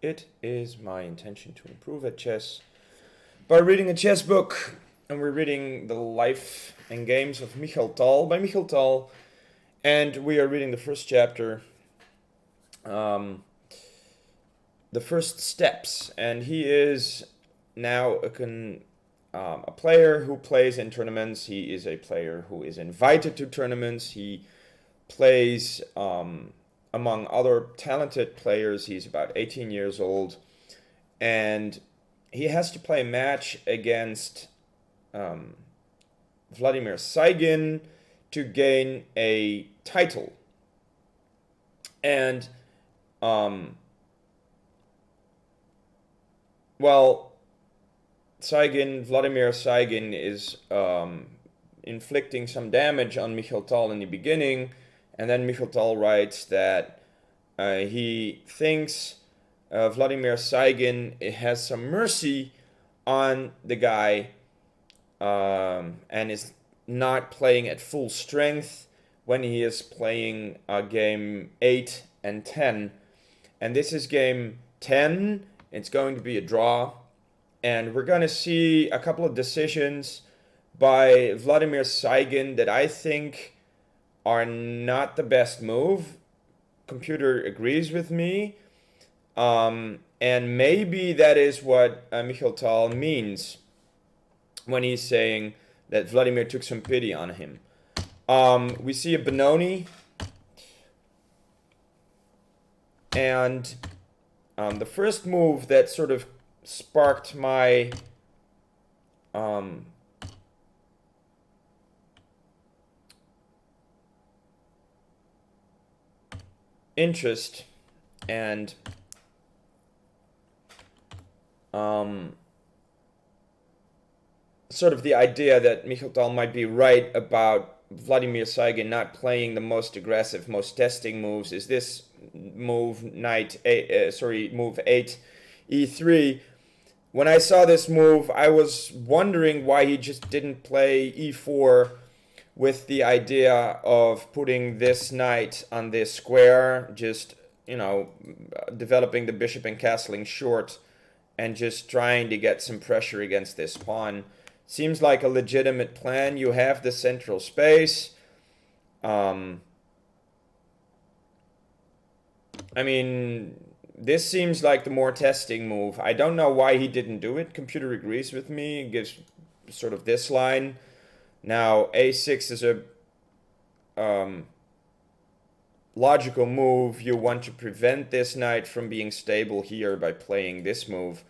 It is my intention to improve at chess by reading a chess book, and we're reading The Life and Games of Mikhail Tal by Mikhail Tal, and we are reading the first chapter, um, the first steps, and he is now a player who plays in tournaments. He is a player who is invited to tournaments. He plays among other talented players. He's about 18 years old, and he has to play a match against Vladimir Saigin to gain a title. And, well, Vladimir Saigin is inflicting some damage on Mikhail Tal in the beginning, and then Mikhail Tal writes that he thinks Vladimir Saigin has some mercy on the guy, and is not playing at full strength when he is playing game 8 and 10. And this is game 10. It's going to be a draw. And we're going to see a couple of decisions by Vladimir Saigin that I think are not the best move. Computer agrees with me. And maybe that is what Mikhail Tal means when he's saying that Vladimir took some pity on him. We see a Benoni, and the first move that sort of sparked my interest and sort of the idea that Mikhail Tal might be right about Vladimir Saigin not playing the most aggressive, most testing moves is this move move 8 e3. When I saw this move, I was wondering why he just didn't play e4 with the idea of putting this knight on this square, just, developing the bishop and castling short and just trying to get some pressure against this pawn. Seems like a legitimate plan. You have the central space. I mean, this seems like the more testing move. I don't know why he didn't do it. Computer agrees with me. It gives sort of this line. Now, a6 is a logical move. You want to prevent this knight from being stable here by playing this move.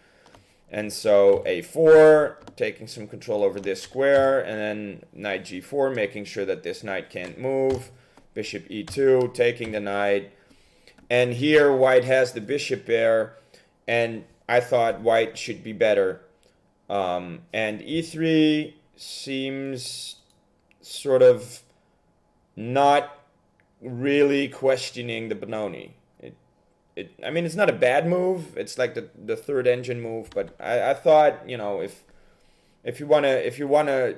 And so a4, taking some control over this square, and then knight g4, making sure that this knight can't move. Bishop e2, taking the knight. And here white has the bishop there, and I thought white should be better. And e3 seems sort of not really questioning the Benoni. I mean, it's not a bad move. It's like the third engine move, but I thought, if you wanna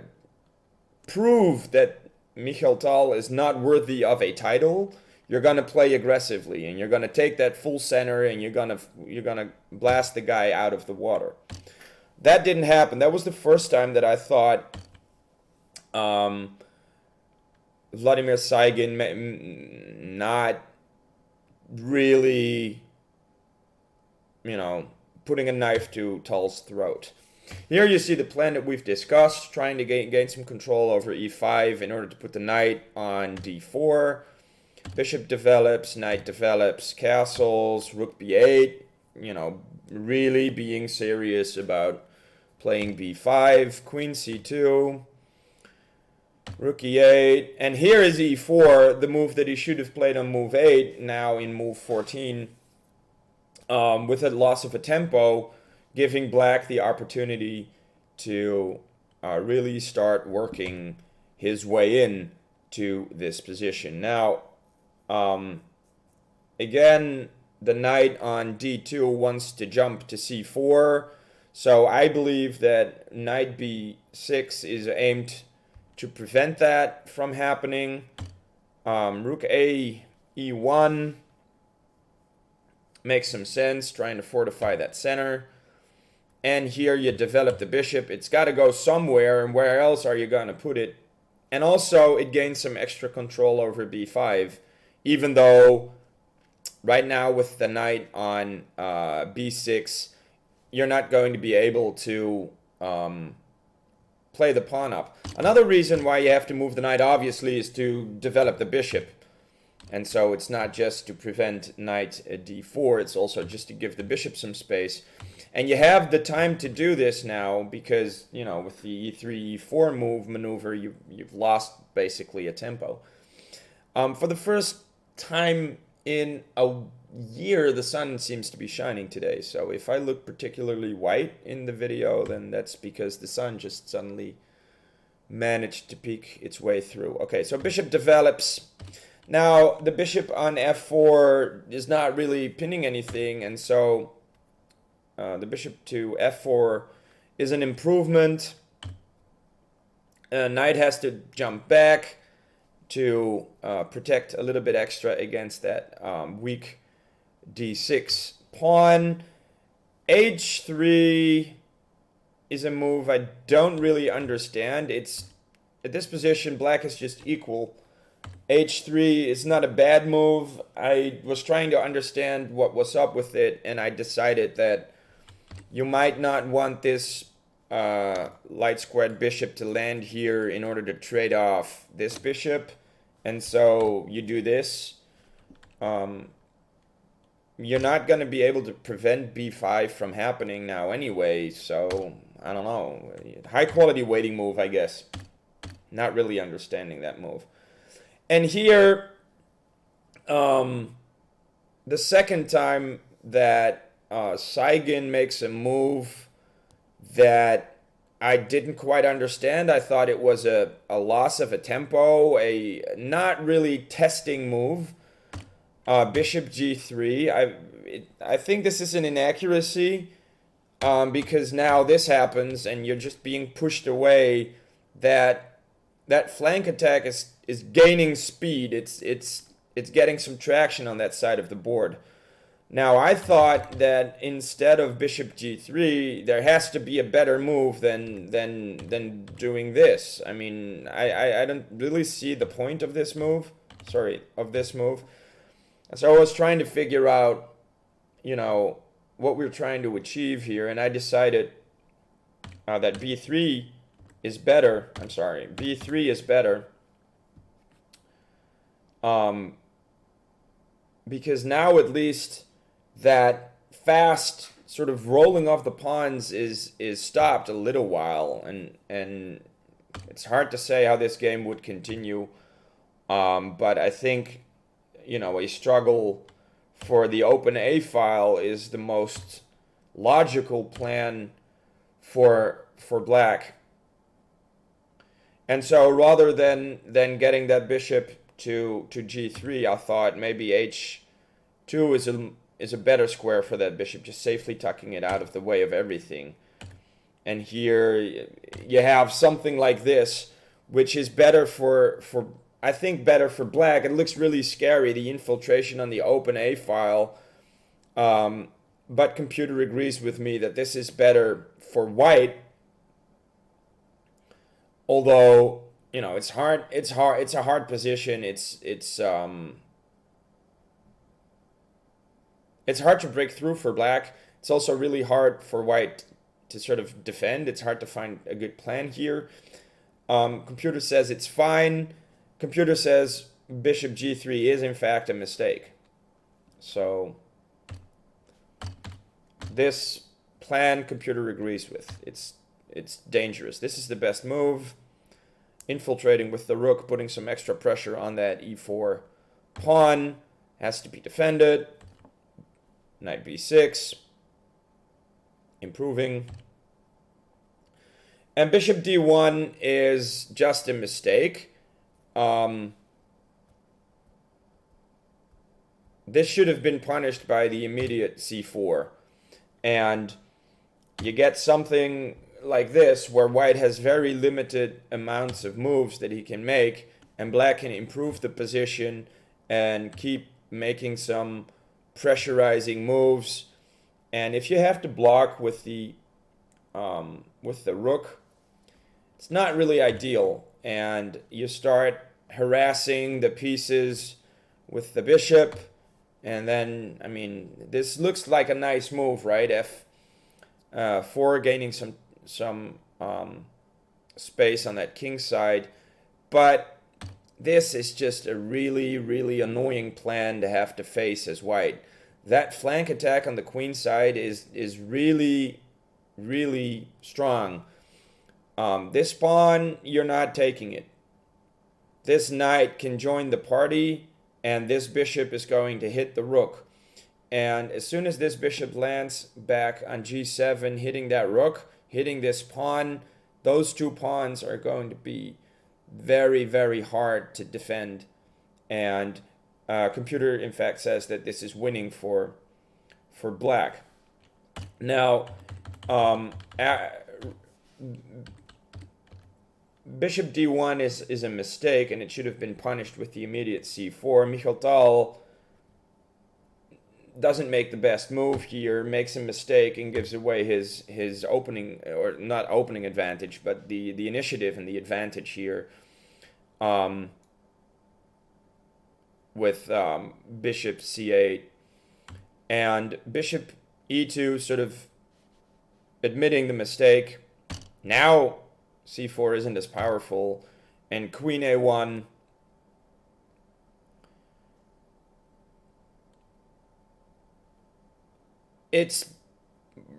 prove that Mikhail Tal is not worthy of a title, you're gonna play aggressively, and you're gonna take that full center, and you're gonna blast the guy out of the water. That didn't happen. That was the first time that I thought Vladimir Saigin not really, putting a knife to Tal's throat. Here you see the plan that we've discussed, trying to gain some control over e5 in order to put the knight on d4. Bishop develops, knight develops, castles, rook b8, really being serious about playing b5, queen c2, rook e8, and here is e4, the move that he should have played on move 8, now in move 14, with a loss of a tempo, giving black the opportunity to really start working his way in to this position. Now, again, the knight on d2 wants to jump to c4, so I believe that knight b6 is aimed to prevent that from happening. Rook a e1, Makes some sense, trying to fortify that center. And here you develop the bishop. It's got to go somewhere, and where else are you going to put it? And also, it gains some extra control over b5, even though right now with the knight on b6, you're not going to be able to play the pawn up. Another reason why you have to move the knight, obviously, is to develop the bishop. And so it's not just to prevent knight at d4, it's also just to give the bishop some space. And you have the time to do this now because, you know, with the e3, e4 move maneuver, you've lost basically a tempo. For the first time in a year, the sun seems to be shining today. So if I look particularly white in the video, then that's because the sun just suddenly managed to peek its way through. Okay, so bishop develops. Now, the bishop on f4 is not really pinning anything, and so the bishop to f4 is an improvement. Knight has to jump back to protect a little bit extra against that weak d6 pawn. h3 is a move I don't really understand. It's at this position, black is just equal. h3 is not a bad move. I was trying to understand what was up with it, and I decided that you might not want this light squared bishop to land here in order to trade off this bishop, and so you do this. You're not going to be able to prevent b5 from happening now anyway, so I don't know. High quality waiting move, I guess. Not really understanding that move. And here, the second time that Saigin makes a move that I didn't quite understand. I thought it was a loss of a tempo, a not really testing move. Bishop g3. I think this is an inaccuracy because now this happens and you're just being pushed away. That flank attack is gaining speed. It's getting some traction on that side of the board. Now, I thought that instead of bishop g3, there has to be a better move than doing this. I mean, I don't really see the point of this move. Of this move. And so I was trying to figure out, you know, what we're trying to achieve here, and I decided that b3 is better. I'm sorry, b3 is better. Because now at least that fast sort of rolling off the pawns is stopped a little while, and it's hard to say how this game would continue. But I think, you know, a struggle for the open A file is the most logical plan for black. And so rather than getting that bishop to g3, I thought maybe h2 is a better square for that bishop, just safely tucking it out of the way of everything. And here you have something like this, which is better for I think better for black. It looks really scary, the infiltration on the open A file. But computer agrees with me that this is better for white. Although, you know, it's hard. It's a hard position. It's hard to break through for black. It's also really hard for white to sort of defend. It's hard to find a good plan here. Computer says it's fine. Computer says bishop g3 is in fact a mistake. So this plan computer agrees with. It's dangerous. This is the best move. Infiltrating with the rook, putting some extra pressure on that e4 pawn. Has to be defended. Knight b6. Improving. And bishop d1 is just a mistake. This should have been punished by the immediate c4. And you get something like this where white has very limited amounts of moves that he can make, and black can improve the position and keep making some pressurizing moves. And if you have to block with the rook, it's not really ideal. And you start harassing the pieces with the bishop. And then, I mean, this looks like a nice move, right? F4, gaining some space on that king side. But this is just a really, really annoying plan to have to face as white. That flank attack on the queen side is really, really strong. This pawn, you're not taking it. This knight can join the party, and this bishop is going to hit the rook. And as soon as this bishop lands back on g7, hitting that rook, hitting this pawn, those two pawns are going to be very, very hard to defend. And computer, in fact, says that this is winning for black. Now, bishop d1 is a mistake, and it should have been punished with the immediate c4. Mikhail Tal doesn't make the best move here, makes a mistake, and gives away his opening, or not opening advantage, but the initiative and the advantage here with bishop c8. And bishop e2 sort of admitting the mistake. Now c4 isn't as powerful, and queen a1. It's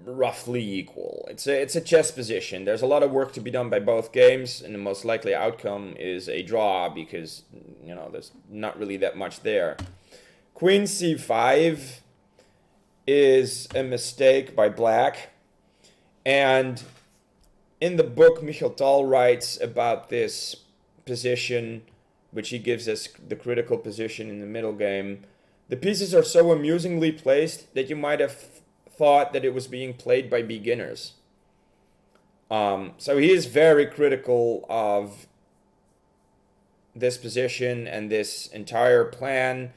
roughly equal. It's a chess position. There's a lot of work to be done by both games, and the most likely outcome is a draw because, you know, there's not really that much there. Queen c5 is a mistake by black, and in the book, Mikhail Tal writes about this position, which he gives as the critical position in the middle game. The pieces are so amusingly placed that you might have thought that it was being played by beginners. So he is very critical of this position and this entire plan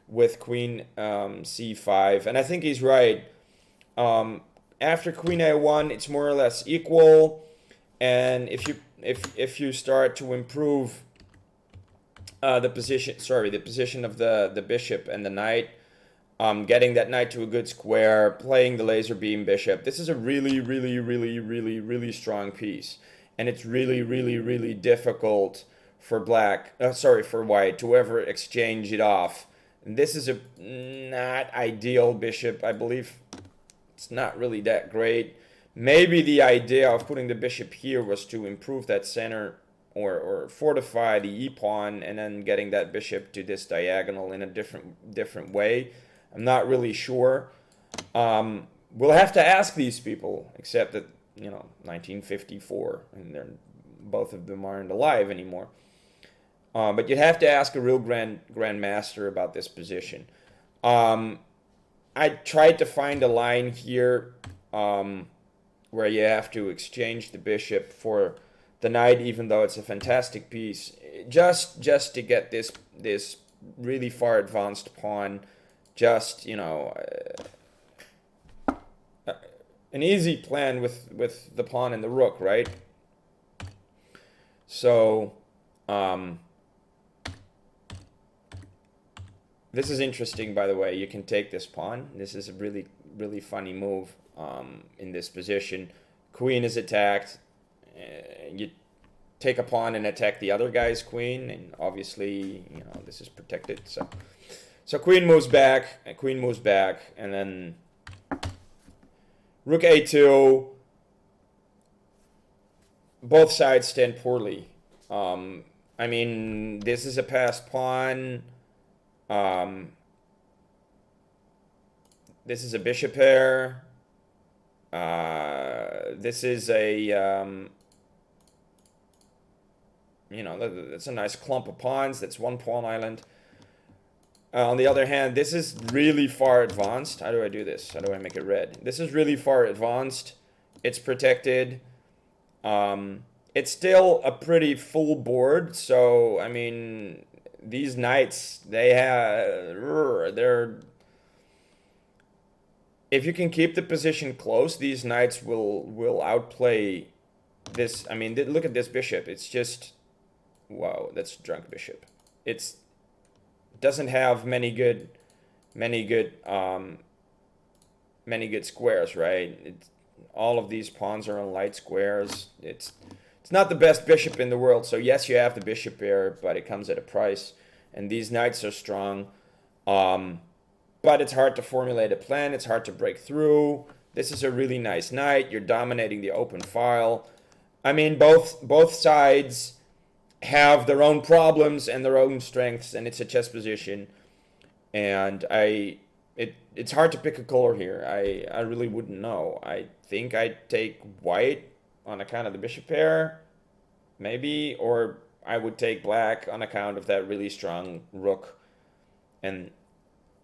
with queen c5, and I think he's right. After queen a1, it's more or less equal, and if you start to improve the position of the bishop and the knight, getting that knight to a good square, playing the laser beam bishop, this is a really, really, really, really, really strong piece, and it's really, really, really difficult for white to ever exchange it off. And this is a not ideal bishop. I believe it's not really that great. Maybe the idea of putting the bishop here was to improve that center or fortify the e-pawn and then getting that bishop to this diagonal in a different way. I'm not really sure. We'll have to ask these people, except that, 1954, and both of them aren't alive anymore. But you'd have to ask a real grandmaster about this position. I tried to find a line here where you have to exchange the bishop for the knight, even though it's a fantastic piece, just to get this really far advanced pawn, just an easy plan with the pawn and the rook, right? So this is interesting, by the way. You can take this pawn. This is a really, really funny move in this position. Queen is attacked. You take a pawn and attack the other guy's queen, and obviously, this is protected. So queen moves back, and then rook a2. Both sides stand poorly. I mean, this is a passed pawn. This is a bishop pair. This is a, that's a nice clump of pawns. That's one pawn island. On the other hand, this is really far advanced. How do I do this? How do I make it red? This is really far advanced. It's protected. It's still a pretty full board. So, I mean, these knights, they're if you can keep the position close, these knights will outplay this. I mean, look at this bishop. It's just, wow, that's drunk bishop. It's doesn't have many good squares, right? All of these pawns are on light squares. It's not the best bishop in the world. So yes, you have the bishop here, but it comes at a price. And these knights are strong. But it's hard to formulate a plan. It's hard to break through. This is a really nice knight. You're dominating the open file. I mean, both sides have their own problems and their own strengths, and it's a chess position. And it's hard to pick a color here. I really wouldn't know. I think I'd take white on account of the bishop pair, maybe, or I would take black on account of that really strong rook and,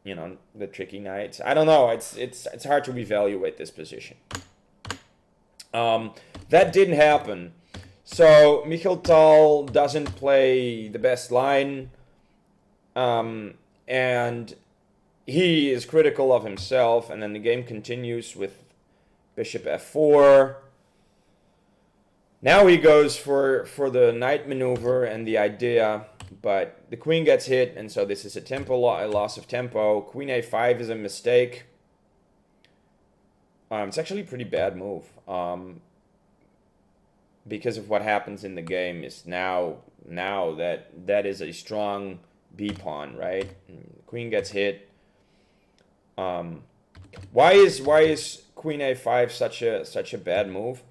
you know, the tricky knights. I don't know. It's hard to evaluate this position. That didn't happen. So Mikhail Tal doesn't play the best line, and he is critical of himself. And then the game continues with bishop f4. Now he goes for the knight maneuver and the idea, but the queen gets hit, and so this is a loss of tempo. Queen a5 is a mistake. It's actually a pretty bad move. Because of what happens in the game is now that is a strong b pawn, right? Queen gets hit. Why is queen a5 such a bad move?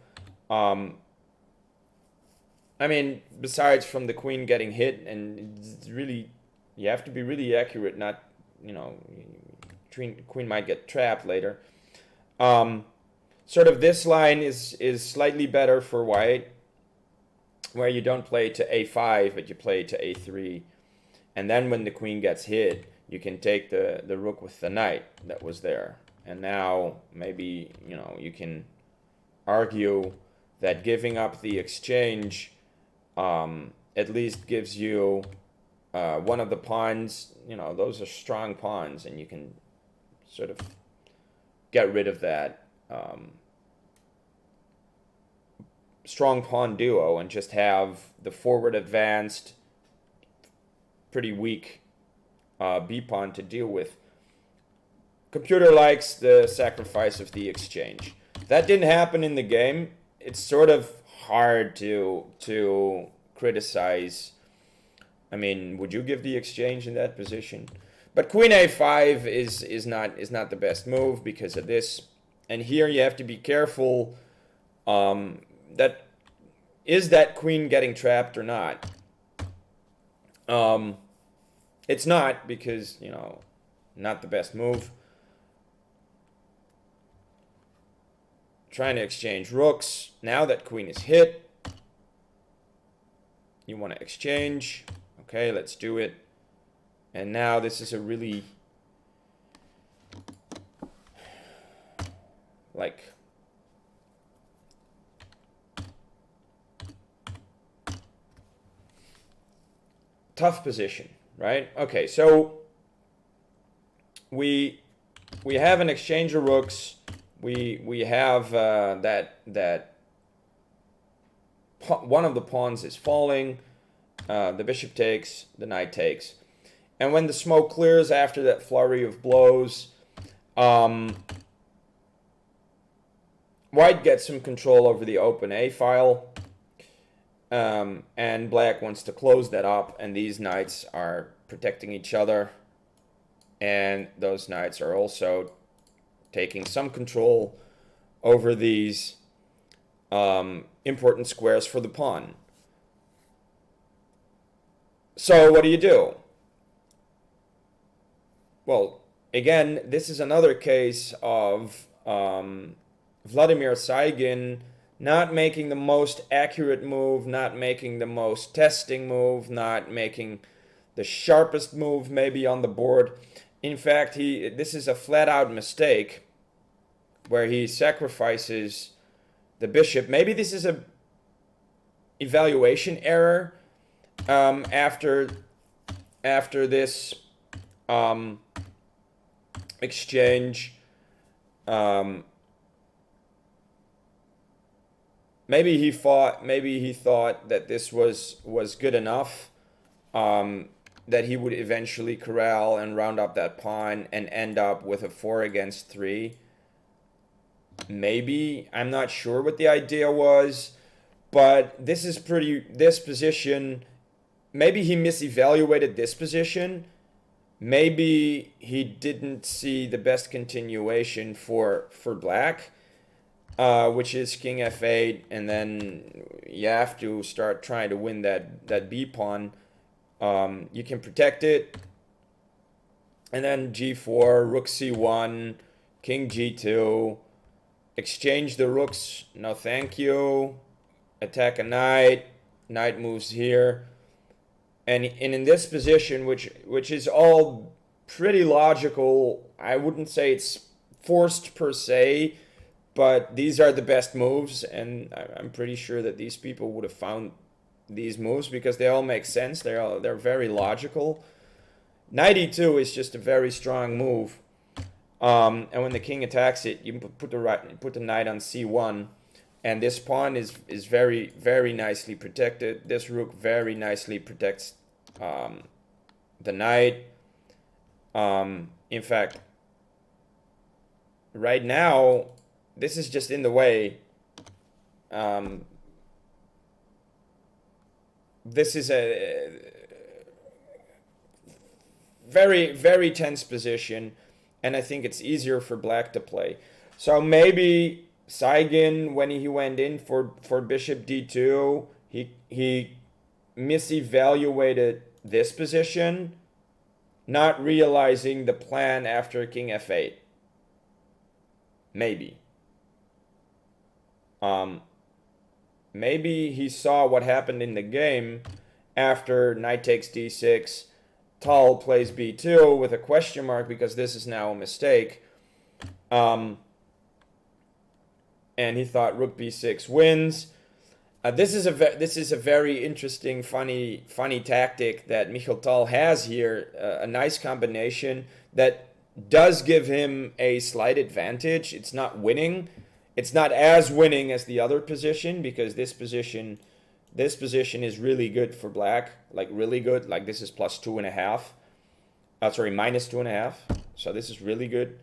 I mean, besides from the queen getting hit, and it's really, you have to be really accurate, not, you know, queen might get trapped later. Sort of this line is slightly better for white, where you don't play to a5, but you play to a3. And then when the queen gets hit, you can take the rook with the knight that was there. And now maybe, you know, you can argue that giving up the exchange at least gives you one of the pawns. You know, those are strong pawns, and you can sort of get rid of that strong pawn duo and just have the forward advanced, pretty weak b pawn to deal with. Computer likes the sacrifice of the exchange. That didn't happen in the game. It's sort of hard to criticize. I mean, would you give the exchange in that position? But queen a5 is not the best move because of this. And here you have to be careful. That is that queen getting trapped or not? It's not, because, you know, not the best move. Trying to exchange rooks. Now that queen is hit, you want to exchange. Okay, let's do it. And now this is a really, like, tough position, right? Okay, so we have an exchange of rooks. We have that one of the pawns is falling. The bishop takes, the knight takes. And when the smoke clears after that flurry of blows, white gets some control over the open A file. And black wants to close that up, and these knights are protecting each other. And those knights are also taking some control over these important squares for the pawn. So what do? Well, again, this is another case of Vladimir Saigin not making the most accurate move, not making the most testing move, not making the sharpest move maybe on the board. In fact, this is a flat-out mistake where he sacrifices the bishop. Maybe this is a evaluation error after this exchange. Um, maybe he thought that this was good enough, that he would eventually corral and round up that pawn and end up with a 4 against 3. Maybe, I'm not sure what the idea was, but this position, maybe he misevaluated this position. Maybe he didn't see the best continuation for black, which is king f8, and then you have to start trying to win that b pawn. You can protect it, and then g4, rook c1, king g2, exchange the rooks, no thank you, attack a knight, knight moves here. And in this position, which is all pretty logical, I wouldn't say it's forced per se, but these are the best moves, and I'm pretty sure that these people would have found these moves because they all make sense. They're very logical. Knight e2 is just a very strong move, and when the king attacks it, you put the knight on c1, and this pawn is very, very nicely protected. This rook very nicely protects the knight. In fact, right now, this is just in the way. This is a very, very tense position, and I think it's easier for black to play. So maybe Saigin, when he went in for bishop d2, he misevaluated this position, not realizing the plan after king f8. Maybe. Maybe he saw what happened in the game after knight takes d6, Tal plays b2 with a question mark because this is now a mistake. And he thought rook b6 wins. This is a very interesting, funny tactic that Mikhail Tal has here. A nice combination that does give him a slight advantage. It's not winning. It's not as winning as the other position because this position is really good for black, like really good. Like this is plus 2.5. Sorry, minus 2.5. So this is really good.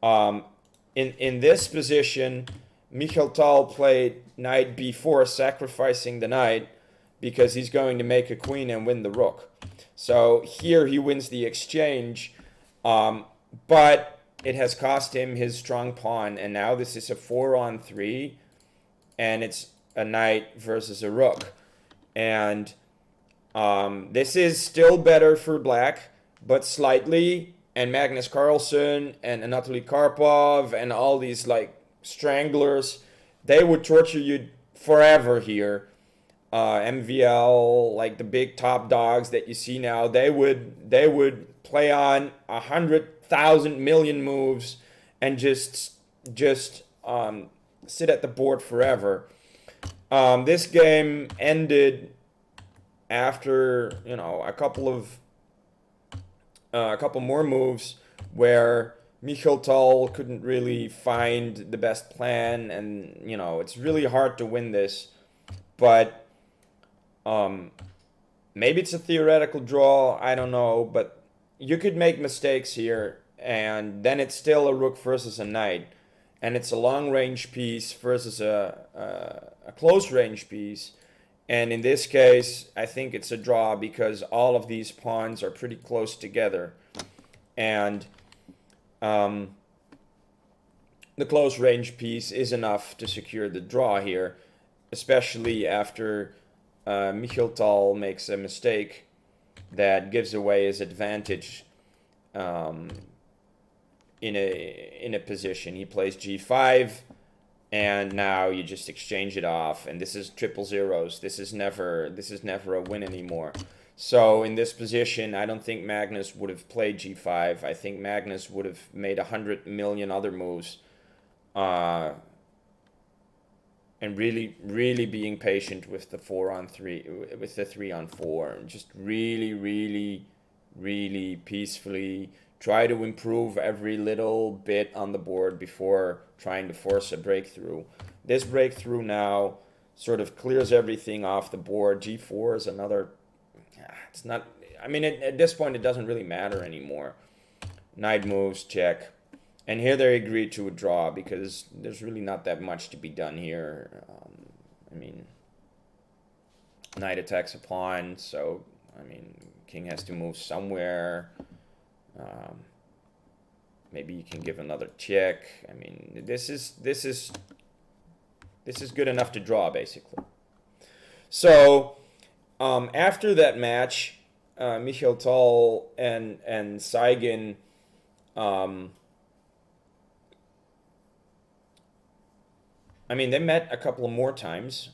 In this position, Mikhail Tal played knight b4, sacrificing the knight because he's going to make a queen and win the rook. So here he wins the exchange, but it has cost him his strong pawn, and now this is a 4-on-3, and it's a knight versus a rook. And this is still better for black, but slightly. And Magnus Carlsen and Anatoly Karpov and all these like stranglers, they would torture you forever here. MVL, like the big top dogs that you see now, they would play on 100,000 million moves and just sit at the board forever. This game ended after a couple more moves where Mikhail Tal couldn't really find the best plan, and it's really hard to win this. But maybe it's a theoretical draw, I don't know, but you could make mistakes here, and then it's still a rook versus a knight, and it's a long-range piece versus a close-range piece. And in this case, I think it's a draw because all of these pawns are pretty close together. And the close-range piece is enough to secure the draw here, especially after Mikhail Tal makes a mistake that gives away his advantage in a position. He plays g5, and now you just exchange it off, and this is triple zeros. This is never a win anymore. So in this position, I don't think Magnus would have played g5. I think Magnus would have made 100 million other moves, and really being patient with the 4-on-3, with the 3-on-4, just really peacefully try to improve every little bit on the board before trying to force a breakthrough. This breakthrough now sort of clears everything off the board. G4 is another, it's not, I mean, at this point it doesn't really matter anymore. Knight moves, check. And here they agree to a draw because there's really not that much to be done here. I mean, knight attacks a pawn, so, I mean, king has to move somewhere. Maybe you can give another check. I mean, this is good enough to draw, basically. So, after that match, Mikhail Tal and Saigin, I mean, they met a couple of more times.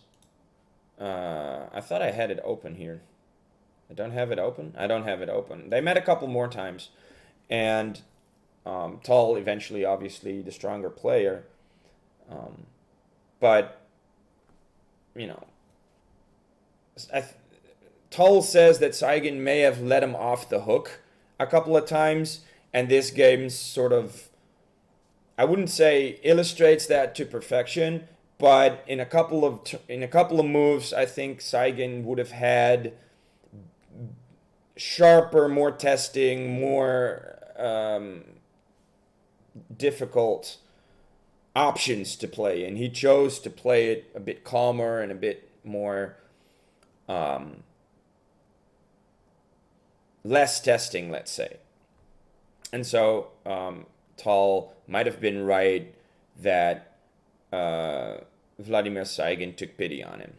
I thought I had it open here. I don't have it open? I don't have it open. They met a couple more times. And Tal eventually, obviously, the stronger player. But, you know, Tal says that Saigin may have let him off the hook a couple of times. And this game sort of, I wouldn't say illustrates that to perfection, but in a couple of moves, I think Saigin would have had sharper, more testing, more difficult options to play, and he chose to play it a bit calmer and a bit more less testing, let's say. And so Tal might have been right that Vladimir Saigin took pity on him.